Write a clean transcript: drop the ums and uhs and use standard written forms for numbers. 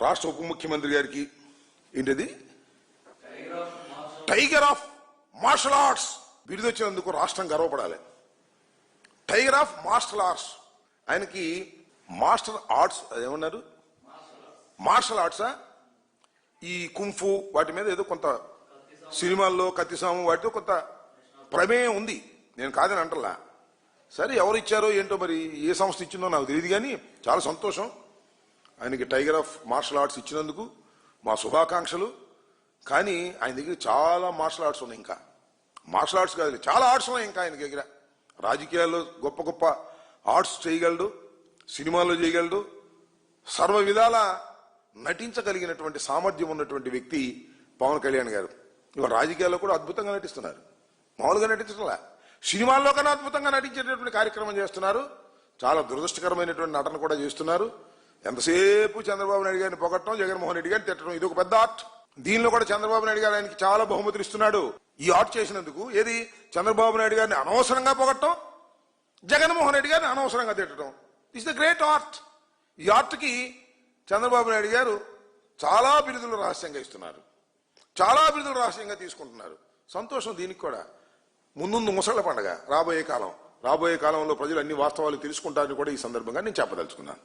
రాష్ట్ర ఉప ముఖ్యమంత్రి గారికి ఏంటిది టైగర్ ఆఫ్ మార్షల్ ఆర్ట్స్ బిరుదు వచ్చినందుకు రాష్ట్రం గర్వపడాలి. Tiger of martial arts. ఆయనకి మాస్టర్ ఆర్ట్స్ ఏమన్నారు, మార్షల్ ఆర్ట్సా, ఈ కుంఫు వాటి మీద ఏదో కొంత సినిమాల్లో కత్తిసాము వాటితో కొంత ప్రమేయం ఉంది, నేను కాదని అంటలా. సరే ఎవరు ఇచ్చారో ఏంటో, మరి ఏ సంస్థ ఇచ్చిందో నాకు తెలియదు, కానీ చాలా సంతోషం ఆయనకి టైగర్ ఆఫ్ మార్షల్ ఆర్ట్స్ ఇచ్చినందుకు మా శుభాకాంక్షలు. కానీ ఆయన దగ్గర చాలా మార్షల్ ఆర్ట్స్ ఉన్నాయి, ఇంకా మార్షల్ ఆర్ట్స్ కాదు చాలా ఆర్ట్స్ ఉన్నాయి ఇంకా ఆయన దగ్గర. రాజకీయాల్లో గొప్ప గొప్ప ఆర్ట్స్ చేయగలడు, సినిమాల్లో చేయగలడు, సర్వ విధాల నటించగలిగినటువంటి సామర్థ్యం ఉన్నటువంటి వ్యక్తి పవన్ కళ్యాణ్ గారు. ఇవాళ రాజకీయాల్లో కూడా అద్భుతంగా నటిస్తున్నారు, మామూలుగా నటించట్లా, సినిమాల్లో కన్నా అద్భుతంగా నటించేటటువంటి కార్యక్రమం చేస్తున్నారు. చాలా దురదృష్టకరమైనటువంటి నటన కూడా చేస్తున్నారు. ఎంతసేపు చంద్రబాబు నాయుడు గారిని పొగట్టడం, జగన్మోహన్ రెడ్డి గారిని తిట్టడం, ఇది ఒక పెద్ద ఆర్ట్. దీనిలో కూడా చంద్రబాబు నాయుడు గారు ఆయనకి చాలా బహుమతులు ఇస్తున్నాడు ఈ ఆర్ట్ చేసినందుకు. ఏది, చంద్రబాబు నాయుడు గారిని అనవసరంగా పొగట్టడం, జగన్మోహన్ రెడ్డి గారిని అనవసరంగా తిట్టడం. This the great art. ఈ ఆర్ట్కి చంద్రబాబు నాయుడు గారు చాలా బిరుదులు రహస్యంగా ఇస్తున్నారు, చాలా బిరుదులు రహస్యంగా తీసుకుంటున్నారు. సంతోషం. దీనికి కూడా ముందు ముసళ్ల పండగ రాబోయే కాలంలో ప్రజలు అన్ని వాస్తవాలు తెలుసుకుంటారని కూడా ఈ సందర్భంగా నేను చెప్పదలుచుకున్నాను.